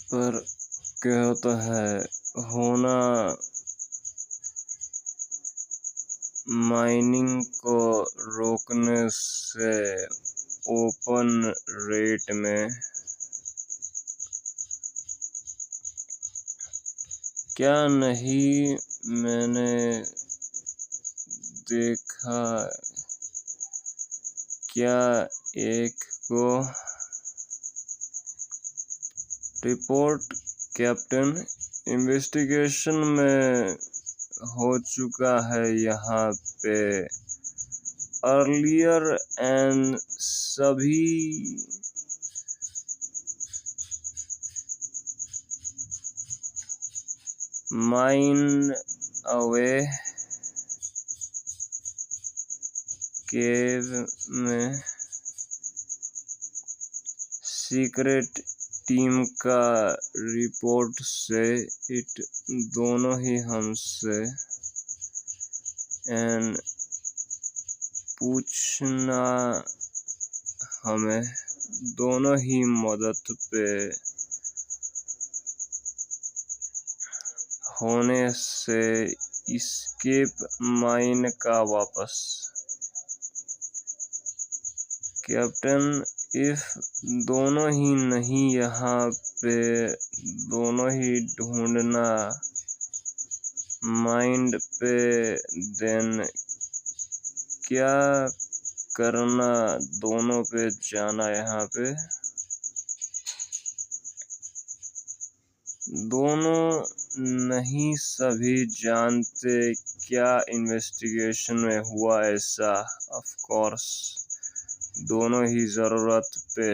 पर क्या होता है, होना माइनिंग को रोकने से ओपन रेट में क्या नहीं मैंने देखा क्या एक को रिपोर्ट कैप्टन इन्वेस्टिगेशन में हो चुका है यहाँ पे अर्लियर एंड सभी माइन अवे केव में सीक्रेट टीम का रिपोर्ट से इट दोनों ही हमसे एंड पूछना हमें दोनों ही मदद पे होने से एस्केप माइन का वापस कैप्टन इफ दोनों ही नहीं यहाँ पे दोनों ही ढूंढना माइंड पे देन क्या करना दोनों पे जाना यहाँ पे दोनों नहीं सभी जानते क्या इन्वेस्टिगेशन में हुआ ऐसा ऑफ कोर्स दोनों ही ज़रूरत पे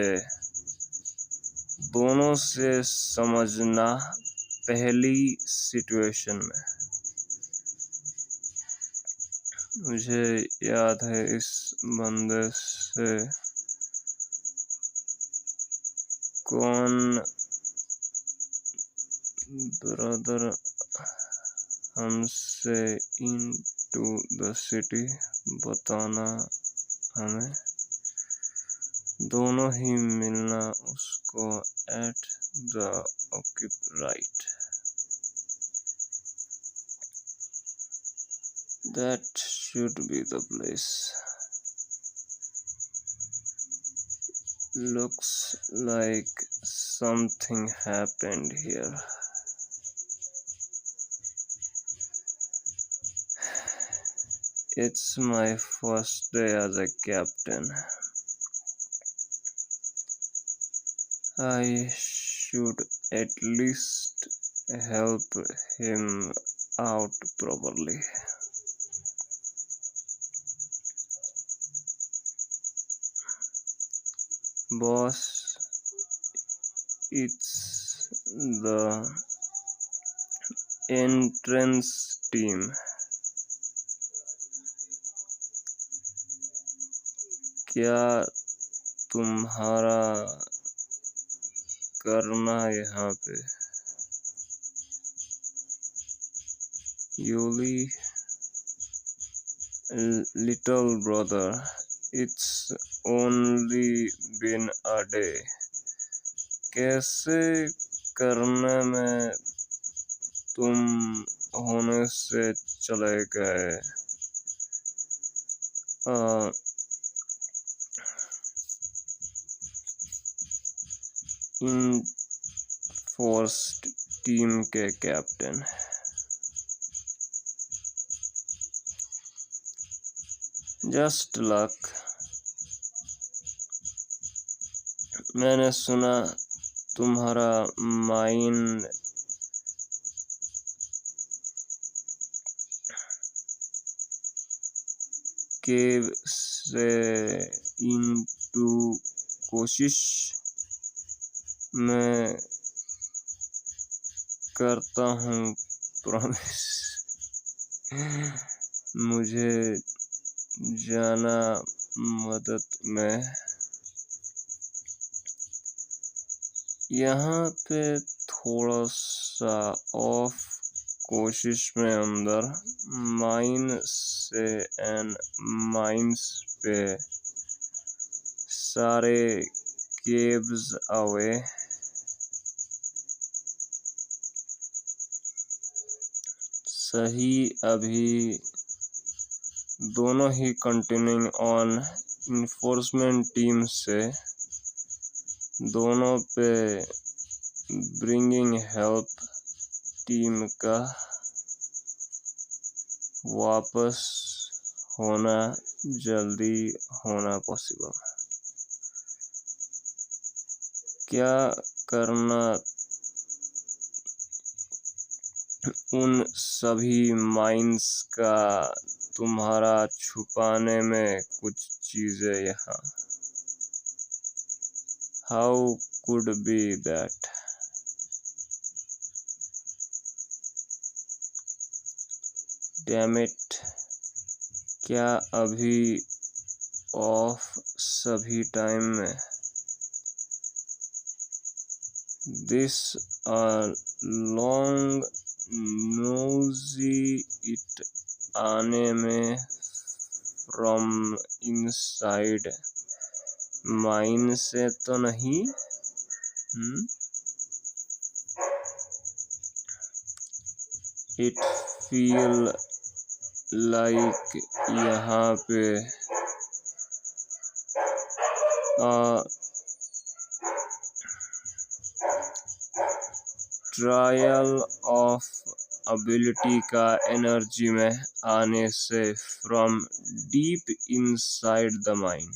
दोनों से समझना पहली सिचुएशन में मुझे याद है इस बंदे से कौन ब्रदर हमसे इनटू द सिटी बताना हमें दोनों ही मिलना उसको at the occupy right that should be the place looks like something happened here it's my first day as a captain I should at least help him out properly. Boss, it's the entrance team. क्या तुम्हारा करना यहाँ पे Yuli little brother it's only been a day कैसे करने में तुम होने से चले गए इन फोर्स टीम के कैप्टन जस्ट लक मैंने सुना तुम्हारा माइंड केव से इनटू कोशिश मैं करता हूँ प्रॉमिस मुझे जाना मदद में यहाँ पे थोड़ा सा ऑफ कोशिश में अंदर माइन से एंड माइंस पे सारे केव्स अवे सही अभी दोनों ही कंटिन्यूइंग ऑन इन्फोर्समेंट टीम से दोनों पे ब्रिंगिंग हेल्प टीम का वापस होना जल्दी होना पॉसिबल। क्या करना उन सभी माइंस का तुम्हारा छुपाने में कुछ चीजें यहाँ। How could be that. Damn it. क्या अभी ऑफ सभी टाइम में दिस लॉन्ग नोजी इट आने में फ्रॉम इनसाइड माइन से तो नहीं। इट फील लाइक यहाँ पे ट्रायल ऑफ एबिलिटी का एनर्जी में आने से from deep inside the mind.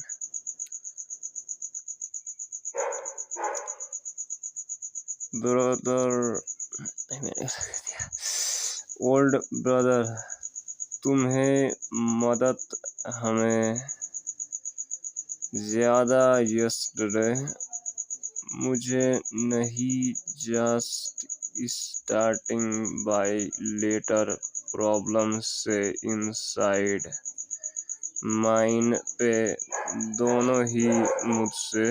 Brother old brother, तुम्हें मदद हमें ज़्यादा यस्टरडे मुझे नहीं just starting by letter problem से इनसाइड माइन पे दोनों ही मुझसे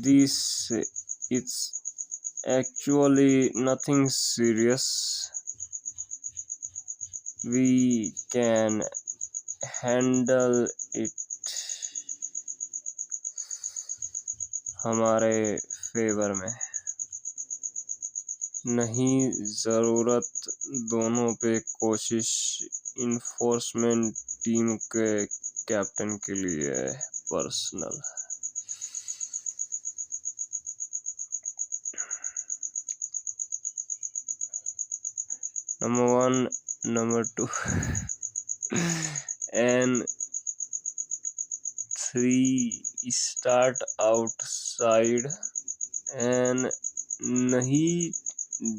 this it's actually nothing serious. We can handle it. हमारे फेवर में नहीं ज़रूरत दोनों पे कोशिश इन्फोर्समेंट टीम के कैप्टन के लिए personal. Number 1, number 2 and 3 start outside and नहीं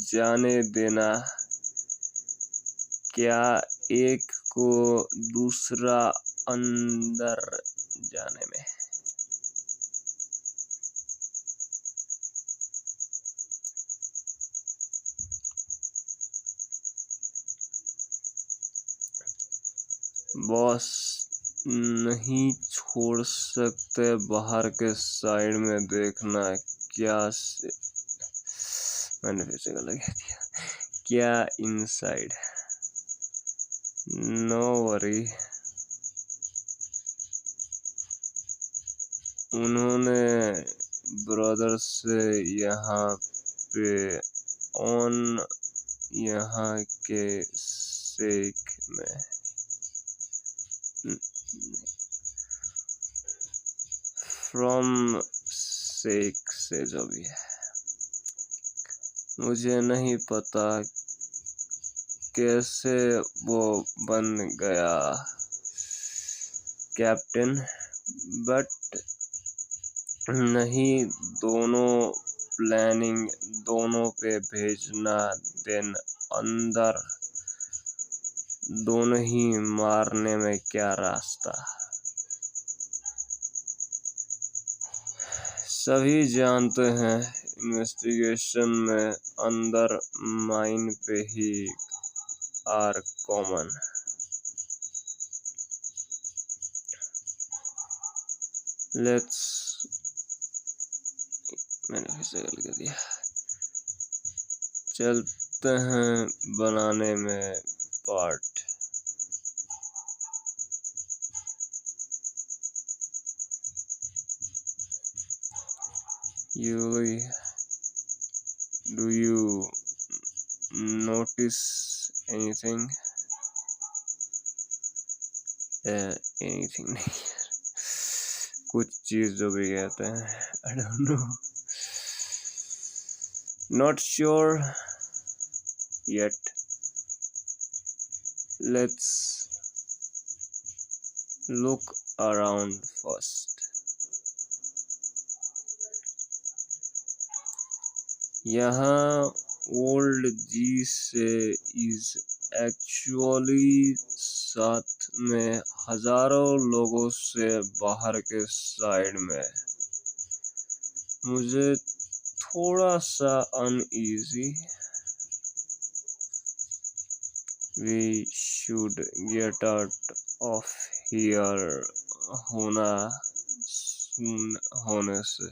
जाने देना क्या एक को दूसरा अंदर जाने में। बॉस नहीं छोड़ सकते बाहर के साइड में देखना क्या से मैंने फिर से गलत कह दिया। क्या इनसाइड। No worry. उन्होंने ब्रदर से यहाँ पे ऑन यहाँ के सेक में फ्रॉम सेक से जो भी है मुझे नहीं पता कैसे वो बन गया कैप्टन, बट नहीं दोनों प्लानिंग दोनों पे भेजना देन अंदर दोनों ही मारने में क्या रास्ता। सभी जानते हैं इन्वेस्टिगेशन में अंदर माइन पे ही आर कॉमन। लेट्स मैंने फिर से गलत कर दिया। चलते हैं बनाने में part. यूली Do you notice anything? Anything नहीं, कुछ चीज जो भी कहते हैं, I don't know. Not sure yet. Let's look around first. यहाँ ओल्ड जी से इज एक्चुअली साथ में हजारों लोगों से बाहर के साइड में मुझे थोड़ा सा uneasy. We should get out of here होना सुन होने से.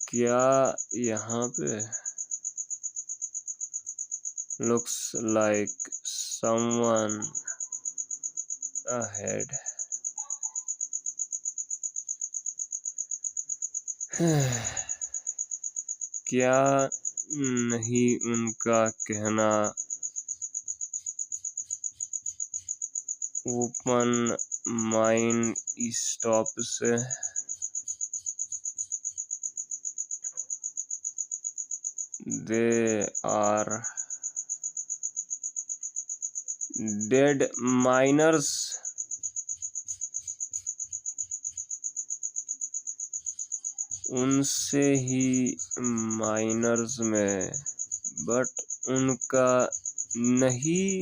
क्या यहाँ पे looks like someone ahead. क्या नहीं उनका कहना ओपन माइंड स्टॉप से. They are dead miners. उनसे ही माइनर्स में, बट उनका नहीं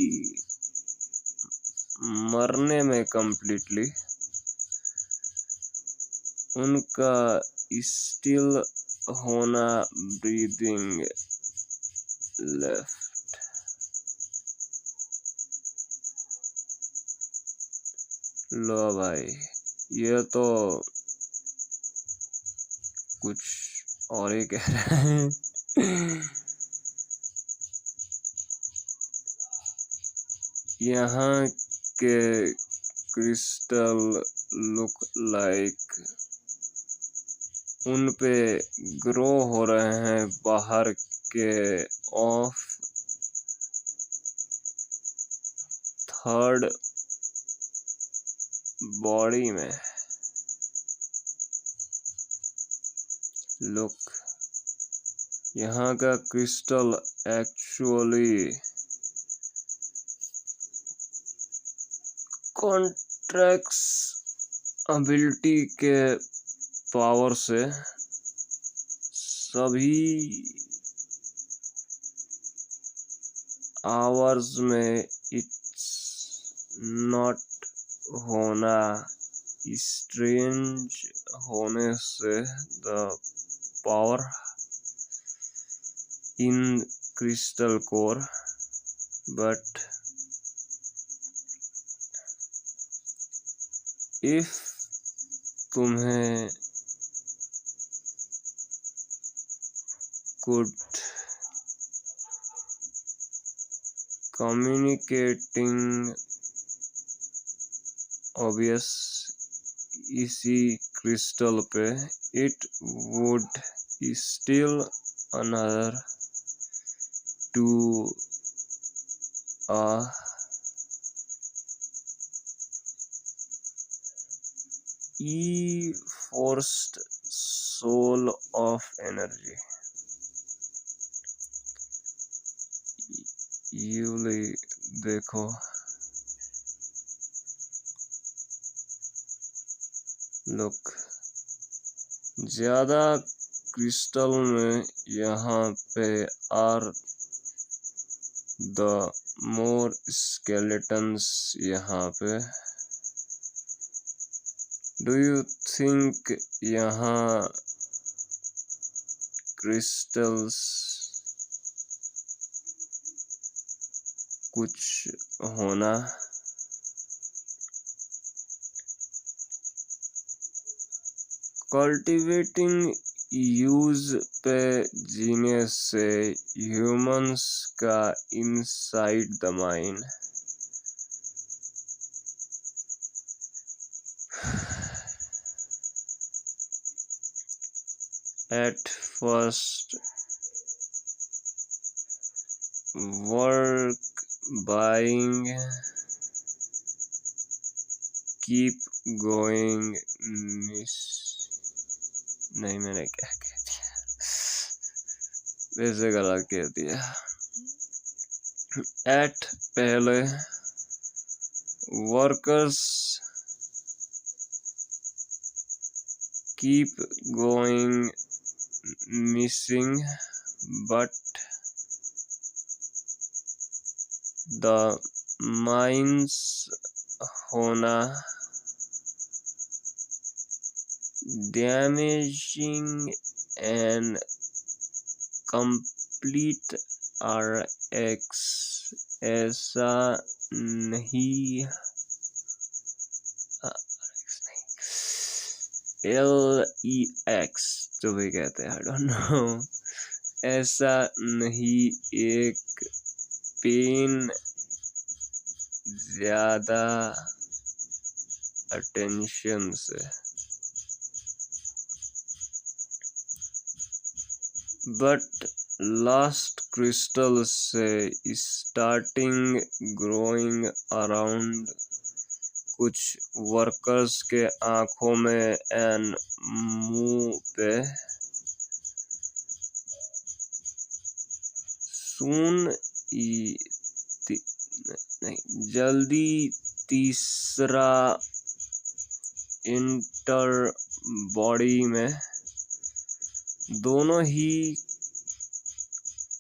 मरने में कंप्लीटली. उनका स्टिल होना ब्रीदिंग लेफ्ट. लो भाई, ये तो कुछ और ही कह रहे हैं. यहाँ के क्रिस्टल लुक लाइक उन पे ग्रो हो रहे हैं बाहर के ऑफ थर्ड बॉडी में. लुक, यहाँ का क्रिस्टल एक्चुअली कॉन्ट्रैक्ट्स एबिलिटी के पावर से सभी आवर्स में इट्स नॉट होना स्ट्रेंज होने से the power in crystal core. But if तुम्हें कुड कम्युनिकेटिंग ऑब्वियस इसी क्रिस्टल पे, it would still another to a ई forced soul of energy. Yuli देखो, लुक, ज्यादा क्रिस्टल में यहाँ पे आर द मोर स्केलेटन्स. यहाँ पे डू यू थिंक यहाँ क्रिस्टल्स कुछ होना? कल्टिवेटिंग यूज पे जीने से ह्यूमंस का inside the mind. At first work, buying, keep going, miss। नहीं, मैंने क्या कह दिया, वैसे गलत कह दिया। एट पहले, workers keep going, missing, but the mines होना, damaging and complete RX ऐसा नहीं, LEX जो भी कहते हैं, आई डोंट नो, ऐसा नहीं, एक पेन ज्यादा अटेंशन से, बट लास्ट क्रिस्टल से स्टार्टिंग ग्रोइंग अराउंड, कुछ वर्कर्स के आंखों में एंड मुंह पे, सून नहीं जल्दी, तीसरा इंटर बॉडी में, दोनों ही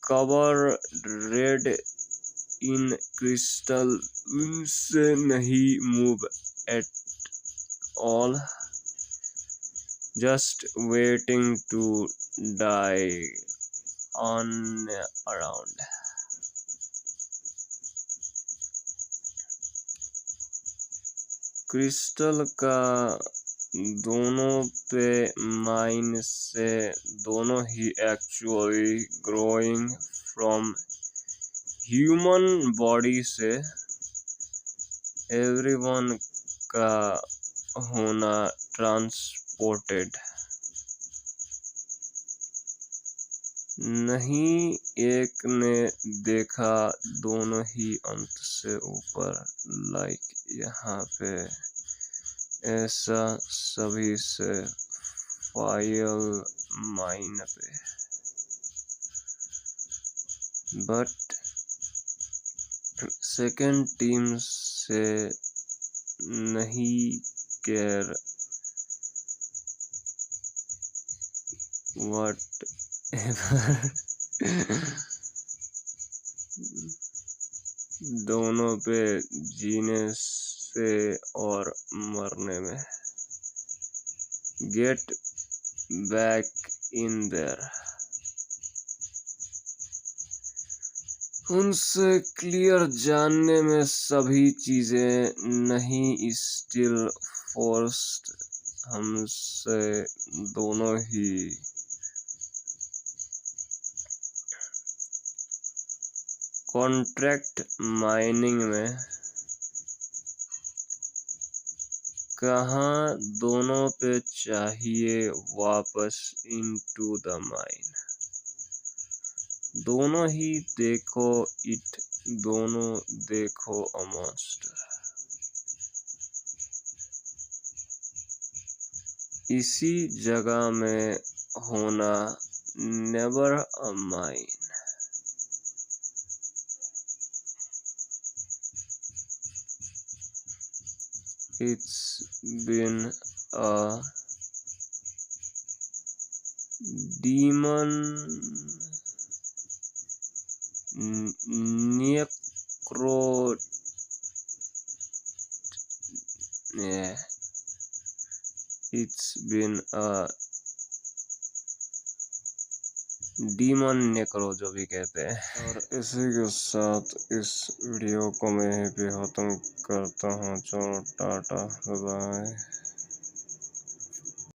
कवर रेड इन क्रिस्टल, उनसे नहीं move at all, just waiting to die on around. Crystal का दोनों पे माइन से, दोनों ही actually growing from human body से, एवरीवन का होना ट्रांसपोर्टेड नहीं, एक ने देखा, दोनों ही अंत से ऊपर, लाइक यहाँ पे, ऐसा सभी से फाइल माइन पे, बट सेकेंड टीम से नहीं केयर वट एवर दोनों पे जीने से और मरने में, गेट बैक इन देयर, उनसे क्लियर जानने में सभी चीजें नहीं, स्टिल फोर्स्ड, हमसे दोनों ही, कॉन्ट्रैक्ट माइनिंग में, कहाँ दोनों पे चाहिए वापस इनटू द माइन, दोनों ही देखो इट, दोनों देखो अ मॉन्स्टर, इसी जगह में होना, never a mine, it's been a demon necro, yeah, it's been a demon नेक्रो जो भी कहते हैं। और इसी के साथ इस वीडियो को मैं यहीं पे खत्म करता हूँ। चलो टाटा बाय।